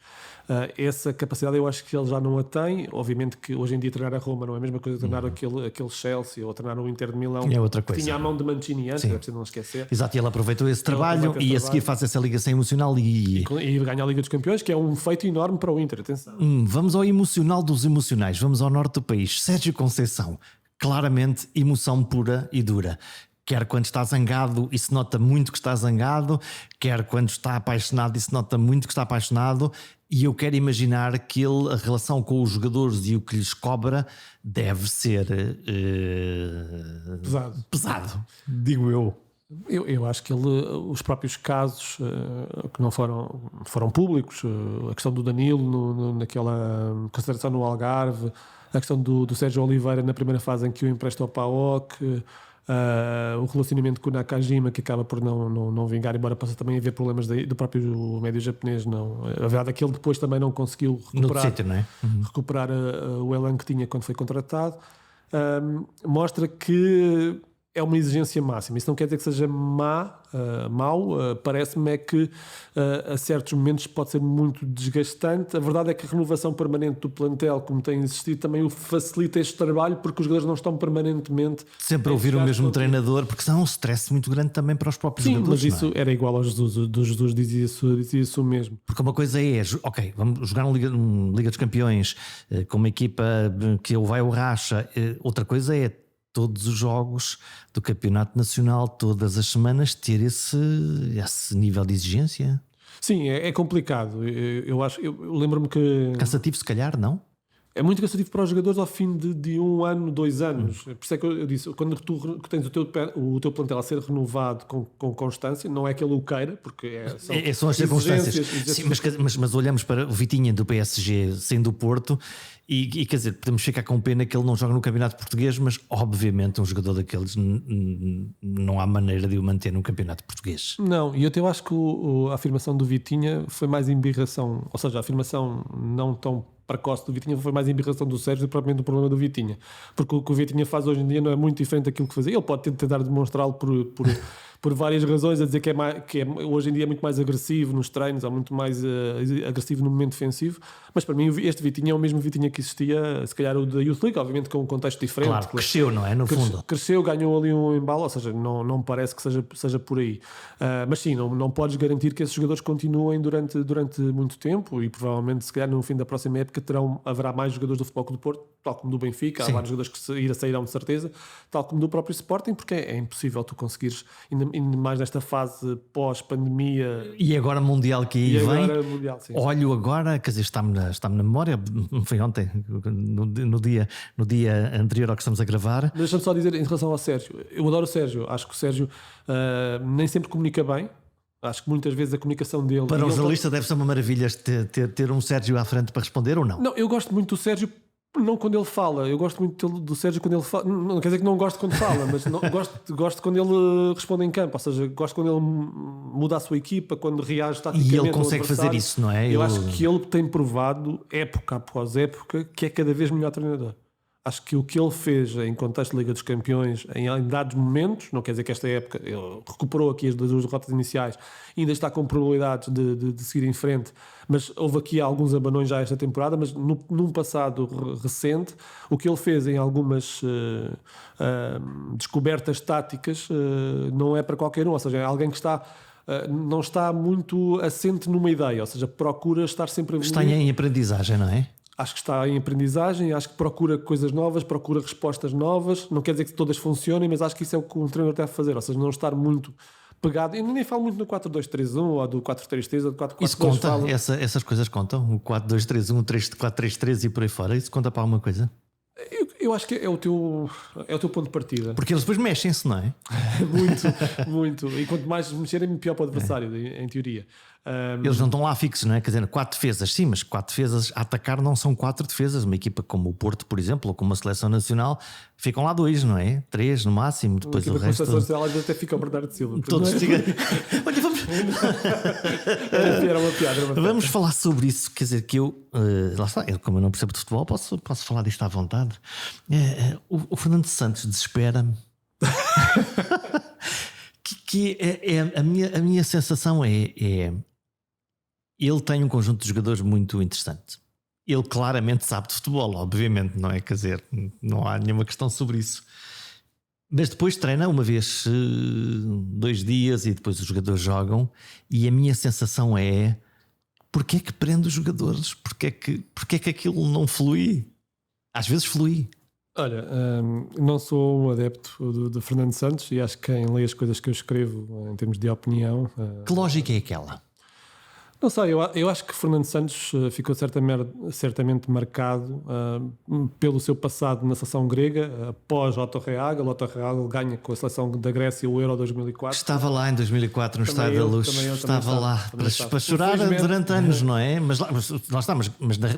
Essa capacidade eu acho que ele já não a tem. Obviamente que hoje em dia treinar a Roma não é a mesma coisa que treinar aquele Chelsea ou treinar o Inter de Milão, é outra coisa. Que tinha a mão de Mancini antes, é preciso não esquecer. Exato, e ele aproveitou esse trabalho e a seguir faz essa ligação emocional e ganha a Liga dos Campeões, que é um feito enorme para o Inter, atenção. Vamos ao emocional dos emocionais, vamos ao norte do país. Sérgio Conceição, claramente emoção pura e dura. Quer quando está zangado e se nota muito que está zangado, quer quando está apaixonado e se nota muito que está apaixonado. E eu quero imaginar que a relação com os jogadores e o que lhes cobra deve ser pesado, digo eu. Eu acho que os próprios casos que não foram públicos, a questão do Danilo naquela consideração no Algarve, a questão do Sérgio Oliveira na primeira fase em que o empresta ao PAOK, o relacionamento com o Nakajima, que acaba por não vingar, embora possa também haver problemas do próprio médio japonês. Não. A verdade é que ele depois também não conseguiu recuperar o elan que tinha quando foi contratado. Mostra que é uma exigência máxima. Isso não quer dizer que seja mau. Parece-me é que a certos momentos pode ser muito desgastante. A verdade é que a renovação permanente do plantel, como tem existido, também o facilita este trabalho, porque os jogadores não estão permanentemente sempre a ouvir o mesmo treinador, porque senão é um stress muito grande também para os próprios jogadores. Mas isso era igual ao Jesus. Do Jesus dizia isso mesmo. Porque uma coisa é, ok, vamos jogar um Liga dos Campeões com uma equipa que vai ao racha. Outra coisa é todos os jogos do Campeonato Nacional, todas as semanas, ter esse nível de exigência? Sim, é complicado. Eu lembro-me que... Cansativo, se calhar, não? É muito cansativo para os jogadores ao fim de 1 ano, 2 anos. Por isso é que eu disse, quando tu tens o teu plantel a ser renovado com constância, não é que ele o queira, porque são as circunstâncias. Sim, mas olhamos para o Vitinha do PSG sendo do Porto e quer dizer, podemos ficar com pena que ele não joga no Campeonato Português, mas obviamente um jogador daqueles não há maneira de o manter no Campeonato Português. Não, e eu até acho que a afirmação do Vitinha foi mais embirração, ou seja, a afirmação não tão precoce do Vitinha foi mais embirração do Sérgio e propriamente o problema do Vitinha, porque o que o Vitinha faz hoje em dia não é muito diferente daquilo que fazia. Ele pode tentar demonstrá-lo por várias razões, a dizer que hoje em dia é muito mais agressivo nos treinos, é muito mais agressivo no momento defensivo, mas para mim este Vitinha é o mesmo Vitinha que existia, se calhar o da Youth League, obviamente com um contexto diferente. Claro, cresceu, não é? No fundo. Cresceu, ganhou ali um embalo, ou seja, não parece que seja por aí. Mas sim, não podes garantir que esses jogadores continuem durante muito tempo e provavelmente, se calhar, no fim da próxima época haverá mais jogadores do Futebol Clube do Porto, tal como do Benfica. Sim. Há vários jogadores que sairão de certeza, tal como do próprio Sporting, porque é impossível tu conseguires, ainda mais nesta fase pós-pandemia. E agora Mundial que aí vem. Agora, mundial, sim. Olho agora, quer dizer, está-me na memória, foi ontem, no dia anterior ao que estamos a gravar. Deixa-me só dizer em relação ao Sérgio. Eu adoro o Sérgio, acho que o Sérgio nem sempre comunica bem. Acho que muitas vezes a comunicação dele... Para um jornalista deve ser uma maravilha ter um Sérgio à frente para responder ou não? Não, eu gosto muito do Sérgio, não quando ele fala. Eu gosto muito do Sérgio quando ele fala. Não quer dizer que não gosto quando fala, mas gosto quando ele responde em campo. Ou seja, gosto quando ele muda a sua equipa, quando reage taticamente. E ele consegue fazer isso, não é? Eu acho que ele tem provado, época após época, que é cada vez melhor treinador. Acho que o que ele fez em contexto de Liga dos Campeões, em dados momentos, não quer dizer que esta época ele recuperou aqui as duas derrotas iniciais, ainda está com probabilidades de seguir em frente, mas houve aqui alguns abanões já esta temporada, mas num passado recente, o que ele fez em algumas descobertas táticas não é para qualquer um, ou seja, é alguém que não está muito assente numa ideia, ou seja, procura estar sempre a evoluir. Está em aprendizagem, não é? Acho que está em aprendizagem, acho que procura coisas novas, procura respostas novas. Não quer dizer que todas funcionem, mas acho que isso é o que um treinador deve fazer. Ou seja, não estar muito pegado. Eu nem falo muito no 4-2-3-1 ou do 4-3-3 ou do 4-4-2. Isso conta? Essas coisas contam? O 4-2-3-1, o 4-3-3 e por aí fora? Isso conta para alguma coisa? Eu acho que é o teu ponto de partida. Porque eles depois mexem-se, não é? Muito. E quanto mais mexerem, pior para o adversário, em teoria. Eles não estão lá fixos, não é? Quer dizer, 4 defesas, sim, mas 4 defesas a atacar não são 4 defesas. Uma equipa como o Porto, por exemplo, ou como a Seleção Nacional, ficam lá 2, não é? 3 no máximo, depois o resto. A Seleção Nacional até fica o Bernardo Silva. Todos ficam. Olha, vamos. Era uma piada. Vamos falar sobre isso. Quer dizer, que lá está, como eu não percebo de futebol, posso falar disto à vontade. O Fernando Santos desespera-me. A minha sensação é ele tem um conjunto de jogadores muito interessante. Ele claramente sabe de futebol, obviamente, não é? Quer dizer, não há nenhuma questão sobre isso. Mas depois treina uma vez 2 dias e depois os jogadores jogam, e a minha sensação é: porquê é que prende os jogadores? Porquê é que aquilo não flui? Às vezes flui. Olha, não sou um adepto de Fernando Santos, e acho que quem lê as coisas que eu escrevo em termos de opinião... Que lógica é aquela? Não sei, eu acho que Fernando Santos ficou certamente marcado pelo seu passado na seleção grega, após Otto Rehhagel. Otto Rehhagel ganha com a seleção da Grécia o Euro 2004. Estava lá em 2004 no Estádio da Luz. Estava lá para chorar durante anos, não é? Mas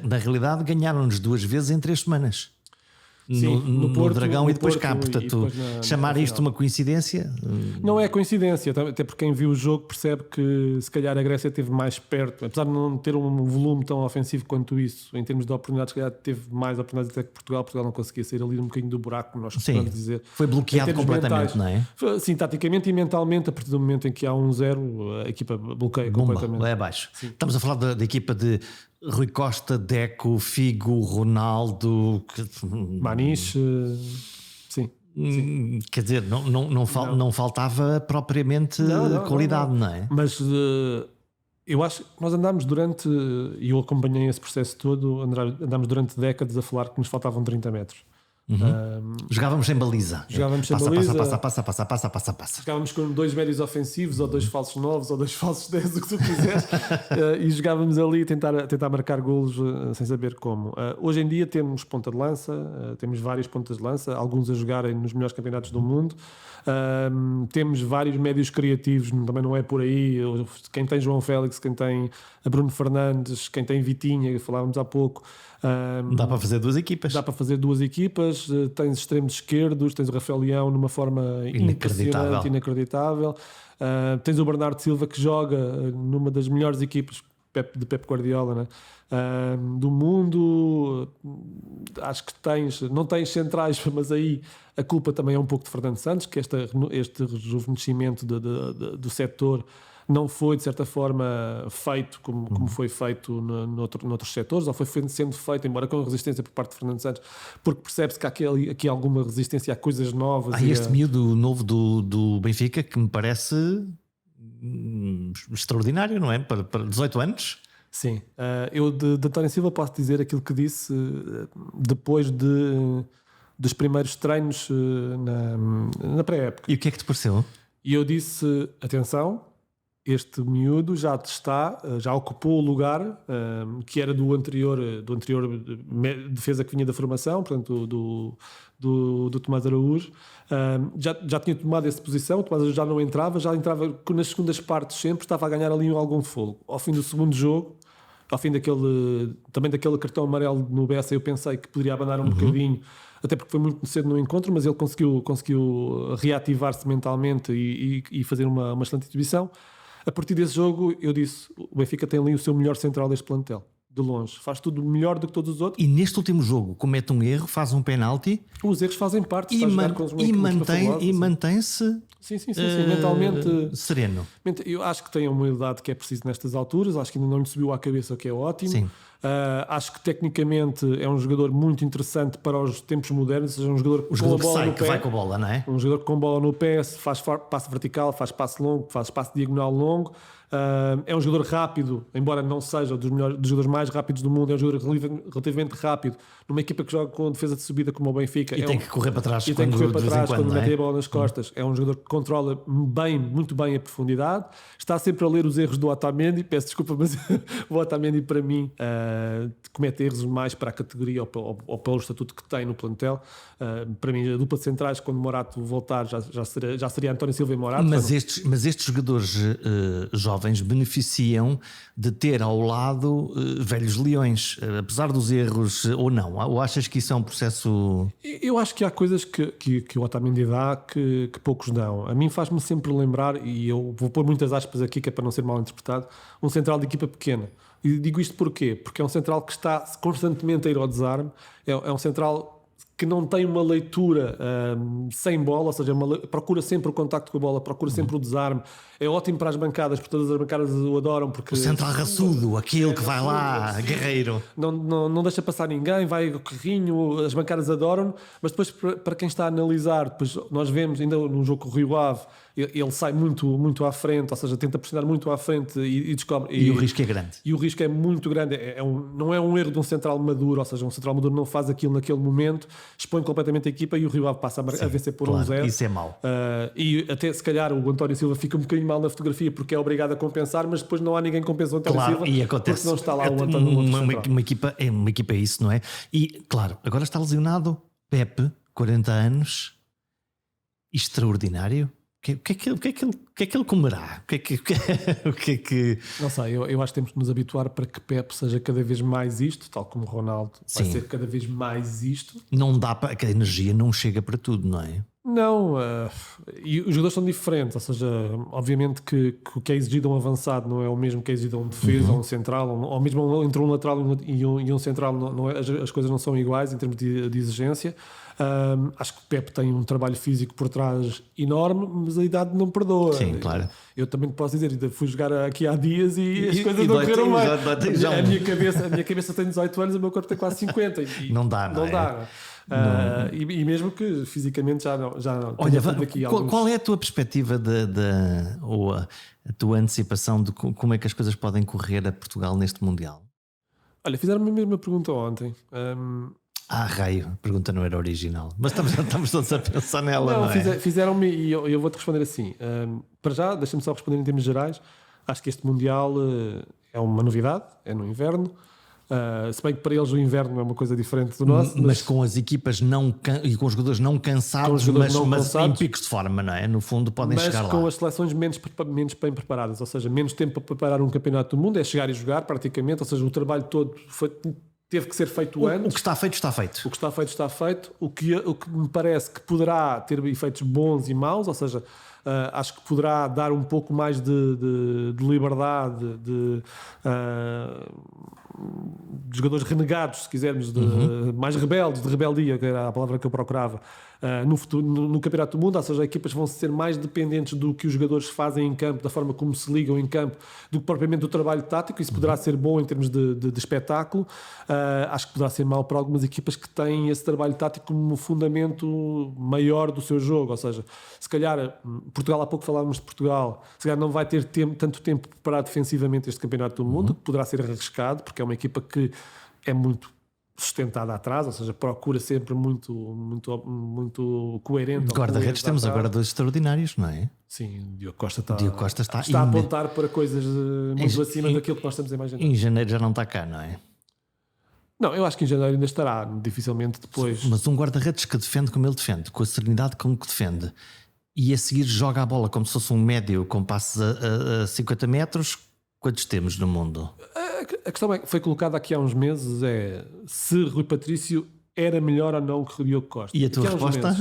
na realidade ganharam-nos 2 vezes em 3 semanas. Sim, no Porto, Dragão e depois Porto, cá. Portanto, chamar isto uma coincidência? Não é coincidência, até porque quem viu o jogo percebe que se calhar a Grécia esteve mais perto, apesar de não ter um volume tão ofensivo quanto isso, em termos de oportunidades, se calhar teve mais oportunidades até que Portugal. Portugal não conseguia sair ali um bocadinho do buraco, como nós costumamos dizer. Foi bloqueado completamente, mentais, não é? Sim, taticamente e mentalmente, a partir do momento em que há 1-0, a equipa bloqueia completamente. Lá é abaixo. Sim. Estamos a falar da equipa de Rui Costa, Deco, Figo, Ronaldo, Maniche, sim. Quer dizer, não faltava propriamente qualidade, não é? Mas eu acho que nós andámos e eu acompanhei esse processo todo, andámos durante décadas a falar que nos faltavam 30 metros. Jogávamos sem baliza. Passa. Jogávamos com 2 médios ofensivos, ou 2 falsos 9, ou 2 falsos 10, o que tu quiseres, e jogávamos ali a tentar marcar golos sem saber como. Hoje em dia temos ponta de lança, temos vários pontas de lança, alguns a jogarem nos melhores campeonatos do mundo. Temos vários médios criativos, também não é por aí. Quem tem João Félix, quem tem Bruno Fernandes, quem tem Vitinha, que falávamos há pouco. Dá para fazer 2 equipas. Dá para fazer 2 equipas. Tens extremos esquerdos, tens o Rafael Leão numa forma inacreditável. Tens o Bernardo Silva, que joga numa das melhores equipas de Pep Guardiola, né? Do mundo. Acho que não tens centrais, mas aí a culpa também é um pouco de Fernando Santos, que este rejuvenescimento do setor não foi, de certa forma, feito como foi feito noutros setores, ou foi sendo feito, embora com resistência por parte de Fernando Santos, porque percebe-se que há aqui alguma resistência a coisas novas. Este miúdo novo do Benfica, que me parece extraordinário, não é? Para 18 anos. Sim. Eu de António Silva posso dizer aquilo que disse depois dos primeiros treinos na pré-época. E o que é que te pareceu? E eu disse, atenção, este miúdo já ocupou o lugar que era do anterior defesa que vinha da formação, portanto do Tomás Araújo. Já tinha tomado essa posição. O Tomás Araújo já entrava nas segundas partes, sempre estava a ganhar ali algum fôlego. Ao fim do segundo jogo, ao fim daquele cartão amarelo no Bessa, eu pensei que poderia abanar um bocadinho, até porque foi muito cedo no encontro, mas ele conseguiu reativar-se mentalmente e fazer uma excelente exibição. A partir desse jogo, eu disse: o Benfica tem ali o seu melhor central deste plantel, de longe. Faz tudo melhor do que todos os outros. E neste último jogo comete um erro, faz um penalti. Os erros fazem parte. E mantém-se sim, mentalmente sereno. Eu acho que tem a humildade que é preciso nestas alturas. Acho que ainda não lhe subiu à cabeça, o que é ótimo. Sim. Acho que tecnicamente é um jogador muito interessante para os tempos modernos. Ou seja, um jogador com a bola no pé, que vai com a bola, não é? Um jogador com bola no pé, faz passe vertical, faz passe longo, faz passe diagonal longo. É um jogador rápido, embora não seja dos jogadores mais rápidos do mundo. É um jogador relativamente rápido numa equipa que joga com defesa de subida como o Benfica. E tem que correr para trás quando mete a bola nas costas. É um jogador que controla muito bem a profundidade. Está sempre a ler os erros do Otamendi. Peço desculpa, mas o Otamendi, para mim, comete erros mais para a categoria ou pelo estatuto que tem no plantel. Para mim, a dupla de centrais, quando Morato voltar, já seria António Silva e Morato. Mas estes jogadores jovens beneficiam de ter ao lado velhos leões, apesar dos erros ou não? Ou achas que isso é um processo... Eu acho que há coisas que o Otamendi dá que poucos dão. A mim faz-me sempre lembrar, e eu vou pôr muitas aspas aqui que é para não ser mal interpretado, um central de equipa pequena. E digo isto porquê? Porque é um central que está constantemente a ir ao desarme, é um central que não tem uma leitura sem bola, ou seja, procura sempre o contacto com a bola, procura sempre o desarme. É ótimo para as bancadas, porque todas as bancadas o adoram. Porque o central raçudo, aquele que vai lá, guerreiro. Não deixa passar ninguém, vai o carrinho, as bancadas adoram, mas depois para quem está a analisar, depois nós vemos ainda no jogo com o Rio Ave, ele sai muito à frente, ou seja, tenta pressionar muito à frente e descobre. E o risco é grande. E o risco é muito grande. Não é um erro de um central maduro, ou seja, um central maduro não faz aquilo naquele momento, expõe completamente a equipa e o Rio Ave passa a vencer por 1-0. Isso é mau. E até se calhar o António Silva fica um bocadinho mal na fotografia porque é obrigado a compensar, mas depois não há ninguém que compensa o António Silva. E acontece. Porque não está lá o António uma equipa é isso, não é? E claro, agora está lesionado Pepe, 40 anos, extraordinário. O que é que ele comerá? O que é que... Não sei, eu acho que temos de nos habituar para que Pep seja cada vez mais isto, tal como Ronaldo vai ser cada vez mais isto. Não dá para... A energia não chega para tudo, não é? Não, e os jogadores são diferentes, ou seja, obviamente que o que é exigido a um avançado não é o mesmo que é exigido a um defesa, ou um central, ou mesmo entre um lateral e um central, não é, as coisas não são iguais em termos de exigência. Acho que o Pepe tem um trabalho físico por trás enorme, mas a idade não perdoa. Sim, claro. Eu também posso dizer, ainda fui jogar aqui há dias e as coisas não correram bem. A minha cabeça tem 18 anos, o meu corpo tem quase 50. Não dá, não é? Dá. E mesmo que fisicamente já não. Olha, qual é a tua perspectiva ou a tua antecipação de como é que as coisas podem correr a Portugal neste Mundial? Olha, fizeram-me a mesma pergunta ontem. Raio, a pergunta não era original, mas estamos todos a pensar nela. Não é? Fizeram-me e eu vou-te responder assim. Para já, deixa-me só responder em termos gerais. Acho que este Mundial é uma novidade, é no inverno. Se bem que para eles o inverno é uma coisa diferente do nosso. Mas com as equipas e com os jogadores não cansados, mas em picos de forma, não é? No fundo podem chegar lá. Mas com as seleções menos bem preparadas, ou seja, menos tempo para preparar um campeonato do mundo, é chegar e jogar praticamente, ou seja, o trabalho todo teve que ser feito antes. O que está feito, está feito. O que está feito, está feito. O que me parece que poderá ter efeitos bons e maus, ou seja, acho que poderá dar um pouco mais de liberdade, de jogadores renegados, se quisermos, mais rebeldes, de rebeldia, que era a palavra que eu procurava, no Campeonato do Mundo, ou seja, as equipas vão ser mais dependentes do que os jogadores fazem em campo, da forma como se ligam em campo, do que propriamente do trabalho tático. Isso poderá ser bom em termos de espetáculo. Acho que poderá ser mau para algumas equipas que têm esse trabalho tático como fundamento maior do seu jogo, ou seja, se calhar Portugal, há pouco falávamos de Portugal, se calhar não vai ter tanto tempo para preparar defensivamente este Campeonato do Mundo, que poderá ser arriscado, porque é uma equipa que é muito sustentada atrás, ou seja, procura sempre muito coerente. Guarda-redes temos agora dois extraordinários, não é? Sim, Diogo Costa está a apontar para coisas muito acima daquilo que nós estamos a imaginar. Em janeiro já não está cá, não é? Não, eu acho que em janeiro ainda estará, dificilmente depois. Mas um guarda-redes que defende como ele defende, com a serenidade com que defende, e a seguir joga a bola como se fosse um médio com passes a 50 metros, quantos temos no mundo? A questão foi colocada aqui há uns meses, se Rui Patrício era melhor ou não que o Diogo Costa. E a tua resposta?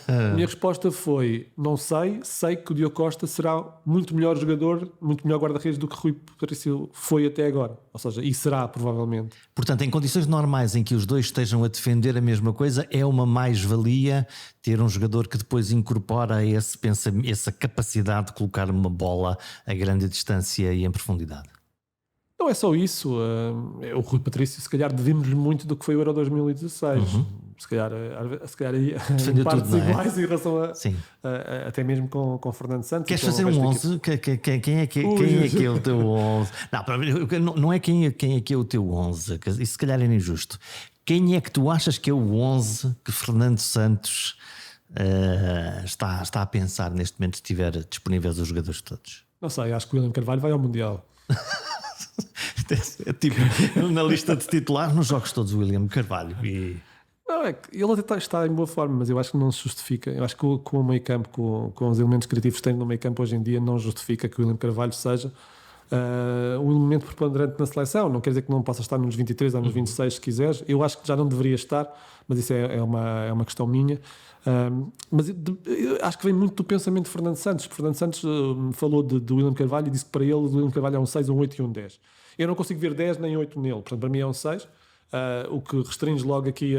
A minha resposta foi, não sei que o Diogo Costa será muito melhor jogador, muito melhor guarda-redes do que Rui Patrício foi até agora. Ou seja, e será provavelmente. Portanto, em condições normais em que os dois estejam a defender a mesma coisa, é uma mais-valia ter um jogador que depois incorpora essa capacidade de colocar uma bola a grande distância e em profundidade. Não é só isso. O Rui Patrício, se calhar, devemos-lhe muito do que foi o Euro 2016. Se calhar em partes tudo, iguais em relação até mesmo com Fernando Santos. Queres fazer um 11? Quem é que é o teu 11? Não é quem é que é o teu 11. Isso se calhar é injusto. Quem é que tu achas que é o 11 que Fernando Santos está a pensar neste momento, se tiver disponíveis os jogadores todos? Não sei, acho que o William Carvalho vai ao Mundial. É tipo, na lista de titulares, nos jogos todos, William Carvalho. E... Não, é que ele até está em boa forma, mas eu acho que não se justifica. Eu acho que com o meio campo, com os elementos criativos que tem no meio campo hoje em dia, não justifica que o William Carvalho seja um elemento preponderante na seleção. Não quer dizer que não possa estar nos 23 ou nos 26 se quiseres. Eu acho que já não deveria estar, mas isso é uma questão minha. Mas eu acho que vem muito do pensamento de Fernando Santos. Fernando Santos falou de William Carvalho e disse que para ele o William Carvalho é um 6, um 8 e um 10. Eu não consigo ver 10 nem 8 nele, portanto para mim é um 6. O que restringe logo aqui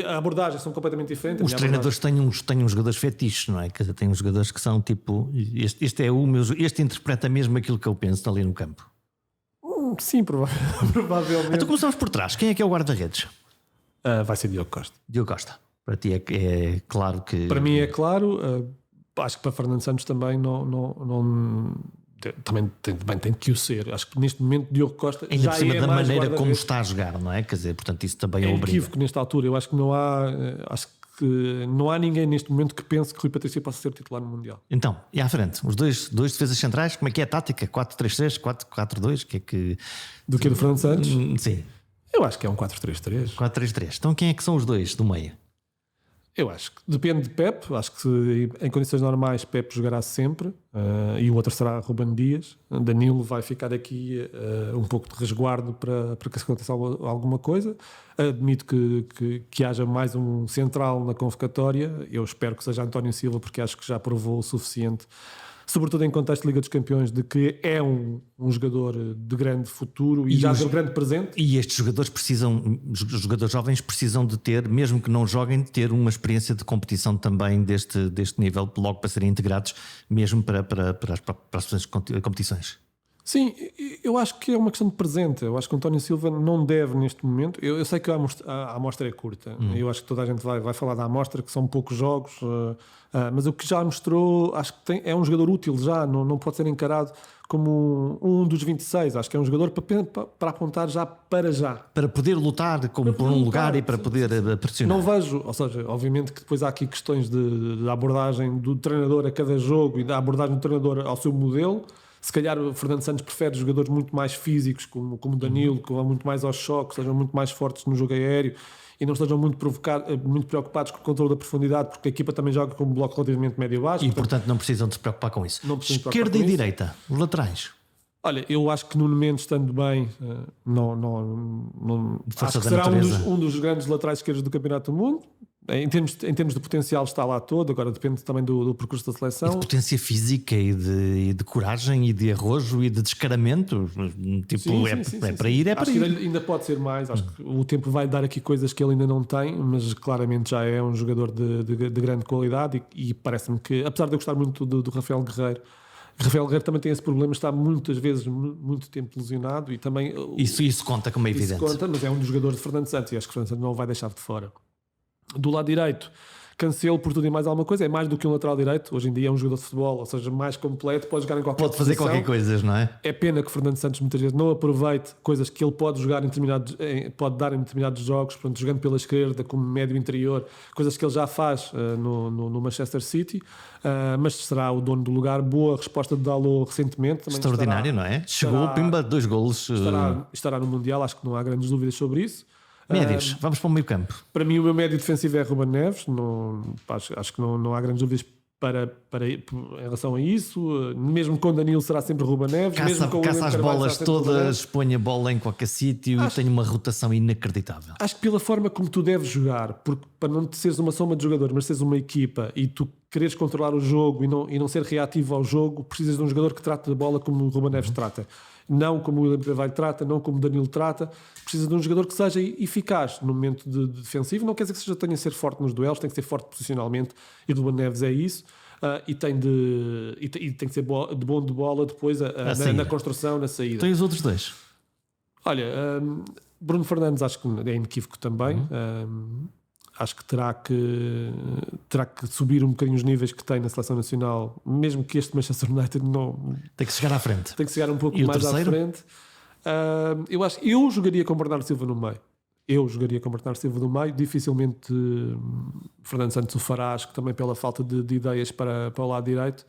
a abordagem são completamente diferentes. Os treinadores têm uns jogadores fetiches, não é? Quer dizer, têm uns jogadores que são tipo este é o meu, este interpreta mesmo aquilo que eu penso ali no campo. Sim, provavelmente. Então começamos por trás. Quem é que é o guarda-redes? Vai ser Diogo Costa. Diogo Costa. Para ti é claro que... Para mim é claro. Acho que para Fernando Santos também não também tem que o ser. Acho que neste momento Diogo Costa ainda já por cima é da mais maneira como está a jogar, não é? Quer dizer, portanto isso também é obriga. equívoco nesta altura. Eu acho que não há ninguém neste momento que pense que Rui Patrício possa ser titular no Mundial. Então, e à frente, os dois defesas centrais, como é que é a tática? 4-3-3, 4-4-2, que é que... Do que é do Fernando Santos? Sim. Eu acho que é um 4-3-3. 4-3-3. Então quem é que são os dois do meio? Eu acho que depende de Pep. Acho que em condições normais Pep jogará sempre e o outro será Ruben Dias. Danilo vai ficar aqui um pouco de resguardo para que se aconteça alguma coisa. Admito que haja mais um central na convocatória. Eu espero que seja António Silva, porque acho que já provou o suficiente, sobretudo em contexto de Liga dos Campeões, de que é um jogador de grande futuro e já de grande presente. E estes jogadores os jogadores jovens precisam de ter, mesmo que não joguem, de ter uma experiência de competição também deste nível, logo para serem integrados, mesmo para as próximas competições. Sim, eu acho que é uma questão de presente. Eu acho que o António Silva não deve neste momento. Eu sei que a amostra é curta. Eu acho que toda a gente vai falar da amostra, que são poucos jogos, mas o que já mostrou, acho que é um jogador útil já, não pode ser encarado como um dos 26. Acho que é um jogador para apontar já. Para poder lutar por um lugar e para poder pressionar. Não vejo, ou seja, obviamente que depois há aqui questões de abordagem do treinador a cada jogo e da abordagem do treinador ao seu modelo. Se calhar o Fernando Santos prefere jogadores muito mais físicos, como Danilo, que vão muito mais aos choques, sejam muito mais fortes no jogo aéreo e não estejam muito preocupados com o controle da profundidade, porque a equipa também joga com um bloco relativamente médio-baixo. E portanto não precisam de se preocupar com isso. Esquerda e direita, os laterais. Olha, eu acho que Nuno Mendes, estando bem, acho que será um dos grandes laterais esquerdos do Campeonato do Mundo. Em termos de potencial está lá todo, agora depende também do percurso da seleção. E de potência física e de coragem e de arrojo e de descaramento. Tipo, sim, para ir, acho para ir. Que ele ainda pode ser mais, acho que o tempo vai dar aqui coisas que ele ainda não tem, mas claramente já é um jogador de grande qualidade e parece-me que, apesar de eu gostar muito do Rafael Guerreiro também tem esse problema, está muitas vezes muito tempo lesionado e também... Isso conta como é evidente. Isso conta, mas é um dos jogadores de Fernando Santos e acho que Fernando Santos não o vai deixar de fora. Do lado direito, Cancelo por tudo e mais alguma coisa, é mais do que um lateral direito, hoje em dia é um jogador de futebol, ou seja, mais completo, pode jogar em qualquer posição. Pode fazer qualquer coisa, não é? É pena que Fernando Santos muitas vezes não aproveite coisas que ele pode jogar pode dar em determinados jogos, portanto, jogando pela esquerda como médio interior, coisas que ele já faz no Manchester City, mas será o dono do lugar. Boa resposta de Dalot recentemente. Também extraordinário, não é? Chegou, pimba, 2 golos. Estará no Mundial, acho que não há grandes dúvidas sobre isso. Médios, vamos para o meio campo. Para mim o meu médio defensivo é Ruben Neves, acho que não há grandes dúvidas em relação a isso. Mesmo com Danilo será sempre Ruben Neves. Caça as bolas todas, põe a bola em qualquer sítio e tem uma rotação inacreditável. Acho que pela forma como tu deves jogar, porque para não seres uma soma de jogadores, mas seres uma equipa e tu quereres controlar o jogo e não ser reativo ao jogo, precisas de um jogador que trate a bola como o Ruben Neves trata. Não como o William Carvalho trata, não como o Danilo trata. Precisa de um jogador que seja eficaz no momento de defensivo. Não quer dizer que tenha de ser forte nos duelos, tem que ser forte posicionalmente, e Ruben Neves é isso. E tem que ser de bom de bola depois na construção, na saída. Tem os outros dois? Olha, Bruno Fernandes acho que é inequívoco também. Acho que terá que subir um bocadinho os níveis que tem na seleção nacional, mesmo que este Manchester United não... Tem que chegar à frente. Tem que chegar um pouco mais à frente. Eu jogaria com Bernardo Silva no meio. Dificilmente Fernando Santos o fará, acho que também pela falta de ideias para o lado direito.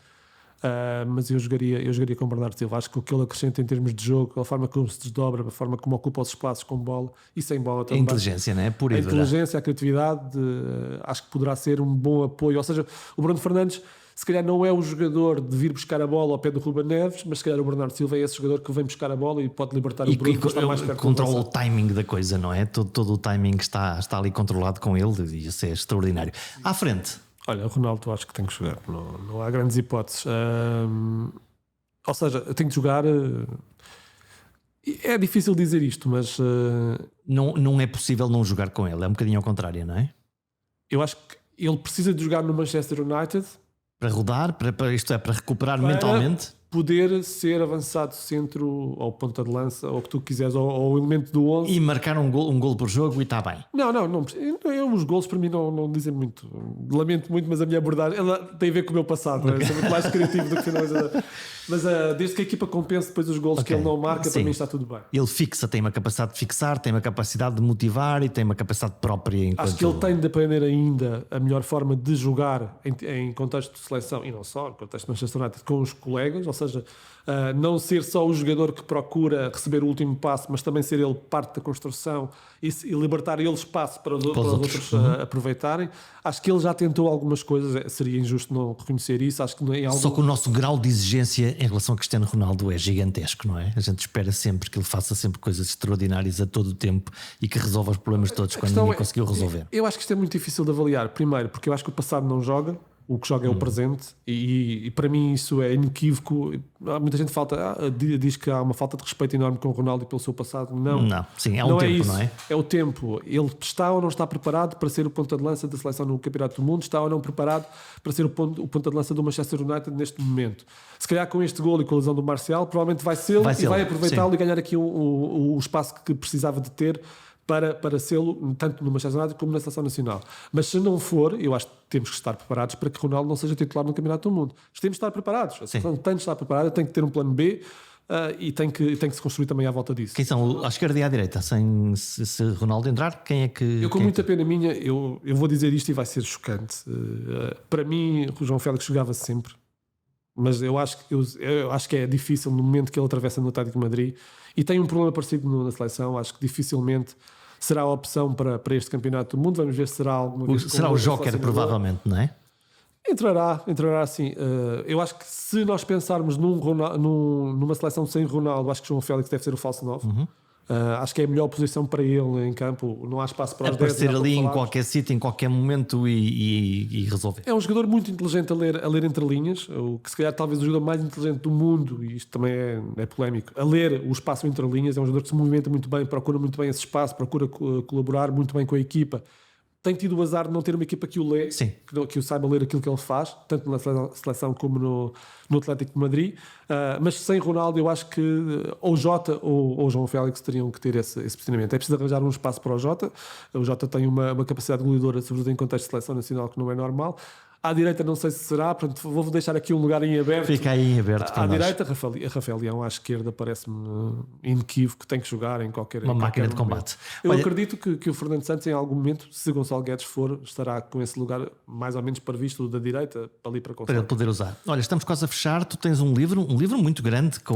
mas eu jogaria com o Bernardo Silva. Acho que o que ele acrescenta em termos de jogo, a forma como se desdobra, a forma como ocupa os espaços com bola e sem bola A também. inteligência, não é? Pura A e dura. inteligência, a criatividade, acho que poderá ser um bom apoio. Ou seja, o Bruno Fernandes se calhar não é o jogador de vir buscar a bola ao pé do Ruben Neves, mas se calhar o Bernardo Silva é esse jogador que vem buscar a bola e pode libertar o Bruno, que está mais perto do controla o adversário. timing da coisa, não é? Todo o timing está ali controlado com ele e isso é extraordinário. À frente, Olha, o Ronaldo acho que tem que jogar, não há grandes hipóteses. Ou seja, tem que jogar. É difícil dizer isto, mas não é possível não jogar com ele, é um bocadinho ao contrário, não é? eu acho que ele precisa de jogar no Manchester United Para rodar, isto é, para recuperar mentalmente. poder ser avançado centro ou ponta de lança, ou o que tu quiseres, ou o elemento do 11. E marcar um gol por jogo e está bem. Não, os golos para mim não dizem muito. Lamento muito, mas a minha abordagem ela tem a ver com o meu passado. Okay. Sou muito mais criativo do que finalizador. Mas desde que a equipa compense depois os golos que ele não marca, para mim está tudo bem. Ele fixa, tem uma capacidade de fixar, tem uma capacidade de motivar e tem uma capacidade própria. Acho que ele tem de aprender ainda a melhor forma de jogar em contexto de seleção, e não só, no contexto de Manchester United, com os colegas, ou seja, não ser só o jogador que procura receber o último passo, mas também ser ele parte da construção e libertar ele espaço para os outros aproveitarem. Acho que ele já tentou algumas coisas, seria injusto não reconhecer isso. Acho que Só que o nosso grau de exigência em relação a Cristiano Ronaldo é gigantesco, não é? A gente espera sempre que ele faça sempre coisas extraordinárias a todo o tempo e que resolva os problemas todos quando ninguém conseguiu resolver. Eu acho que isto é muito difícil de avaliar. Primeiro, porque eu acho que o passado não joga. O que joga é o presente e para mim isso é inequívoco. Muita gente diz que há uma falta de respeito enorme com o Ronaldo e pelo seu passado. Não, sim, é o tempo, não é? É o tempo. Ele está ou não está preparado para ser o ponta de lança da seleção no Campeonato do Mundo? Está ou não preparado para ser o ponta de lança do Manchester United neste momento? Se calhar com este golo e com a lesão do Marcial, provavelmente vai ser e vai aproveitá-lo e ganhar aqui o espaço que precisava de ter para sê-lo, tanto no Manchester United como na Seleção Nacional. Mas se não for, eu acho que temos que estar preparados para que Ronaldo não seja titular no Campeonato do Mundo. Temos de estar preparados. A seleção tem de estar preparada, tem que ter um plano B e tem que se construir também à volta disso. Quem são à esquerda e à direita? Se Ronaldo entrar, quem é que... Eu com muita pena minha, eu vou dizer isto e vai ser chocante. Para mim, o João Félix jogava sempre. Mas eu acho que é difícil no momento que ele atravessa no Atlético de Madrid e tem um problema parecido na seleção. Acho que dificilmente será a opção para este Campeonato do Mundo. Vamos ver se será alguma vez. Será o Joker, provavelmente, não é? Entrará sim. Eu acho que se nós pensarmos numa seleção sem Ronaldo, acho que João Félix deve ser o falso 9. Acho que é a melhor posição para ele em campo. Não há espaço para os 10. Aparecer ali em qualquer sítio, em qualquer momento e resolver. É um jogador muito inteligente a ler entre linhas, o que se calhar talvez o jogador mais inteligente do mundo, e isto também é polémico. A ler o espaço entre linhas, é um jogador que se movimenta muito bem, procura muito bem esse espaço, procura colaborar muito bem com a equipa. Tem tido o azar de não ter uma equipa que o lê, que o saiba ler aquilo que ele faz, tanto na seleção como no Atlético de Madrid. Mas sem Ronaldo, eu acho que ou Jota ou João Félix teriam que ter esse posicionamento. É preciso arranjar um espaço para o Jota. O Jota tem uma capacidade goleadora, sobretudo em contexto de seleção nacional, que não é normal. À direita não sei se será, portanto vou deixar aqui um lugar em aberto. Fica aí em aberto para à nós. Direita, Rafael Leão, à esquerda parece-me inequívoco, tem que jogar em qualquer uma máquina de momento. combate. Eu acredito que o Fernando Santos em algum momento, se Gonçalo Guedes for, estará com esse lugar mais ou menos previsto da direita ali para ele poder usar. Olha, estamos quase a fechar. Tu tens um livro muito grande que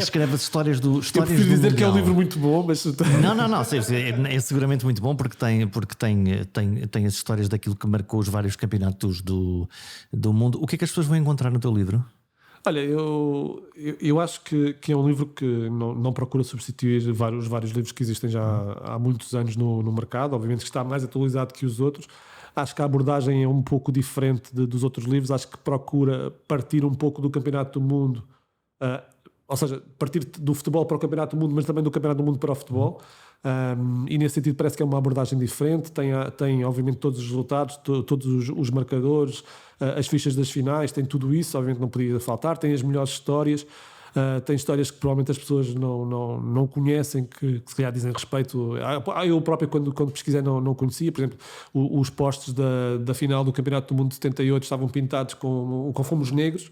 escreve as histórias do Eu preciso dizer mundial. que é um livro muito bom, mas não, é seguramente muito bom porque tem as histórias daquilo que marcou os vários campeonatos do mundo. O que é que as pessoas vão encontrar no teu livro? Olha, eu acho que é um livro que não procura substituir os vários livros que existem já há muitos anos no mercado. Obviamente que está mais atualizado que os outros. Acho que a abordagem é um pouco diferente dos outros livros. Acho que procura partir um pouco do Campeonato do Mundo, ou seja, partir do futebol para o Campeonato do Mundo, mas também do Campeonato do Mundo para o futebol. E nesse sentido parece que é uma abordagem diferente. Tem obviamente todos os resultados, todos os marcadores, as fichas das finais, tem tudo isso, obviamente não podia faltar. Tem as melhores histórias, tem histórias que provavelmente as pessoas não conhecem, que se calhar dizem respeito. Eu próprio quando pesquisei não conhecia. Por exemplo, os postes da final do Campeonato do Mundo de 78 estavam pintados com fumos negros.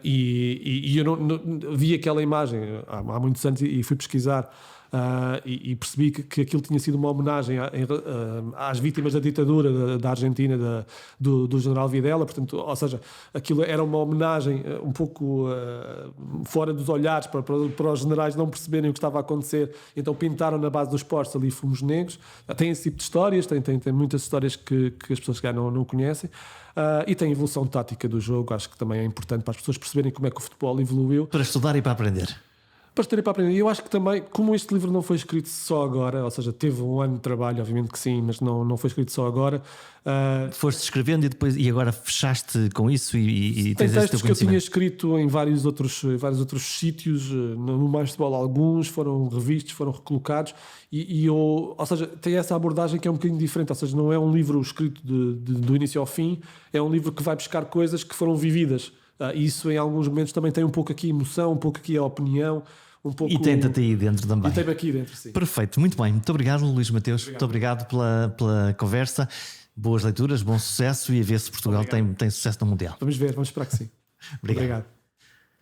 E eu não vi aquela imagem há muitos anos e fui pesquisar e percebi que aquilo tinha sido uma homenagem às vítimas da ditadura da Argentina, do general Videla. Portanto, ou seja, aquilo era uma homenagem um pouco fora dos olhares para os generais não perceberem o que estava a acontecer. Então pintaram na base dos postos ali fumos negros. Tem esse tipo de histórias, tem muitas histórias que as pessoas que não conhecem. E tem a evolução tática do jogo, acho que também é importante para as pessoas perceberem como é que o futebol evoluiu. Para estudar e para aprender. Para estarem para aprender. E eu acho que também, como este livro não foi escrito só agora, ou seja, teve um ano de trabalho, obviamente que sim, mas não foi escrito só agora. Foste escrevendo e agora fechaste com isso e tem tens esse teu textos que eu tinha conhecimento. escrito em vários outros sítios, no Mais Futebol alguns, foram revistos, foram recolocados, ou seja, tem essa abordagem que é um bocadinho diferente, ou seja, não é um livro escrito do início ao fim, é um livro que vai buscar coisas que foram vividas. E isso em alguns momentos também tem um pouco aqui a emoção, um pouco aqui a opinião, um pouco... E tenta-te aí dentro também. E tem-me aqui dentro, sim. Perfeito, muito bem. Muito obrigado, Luís Mateus. Muito obrigado pela conversa. Boas leituras, bom sucesso e a ver se Portugal tem sucesso no Mundial. Vamos ver, vamos esperar que sim. Obrigado. Obrigado.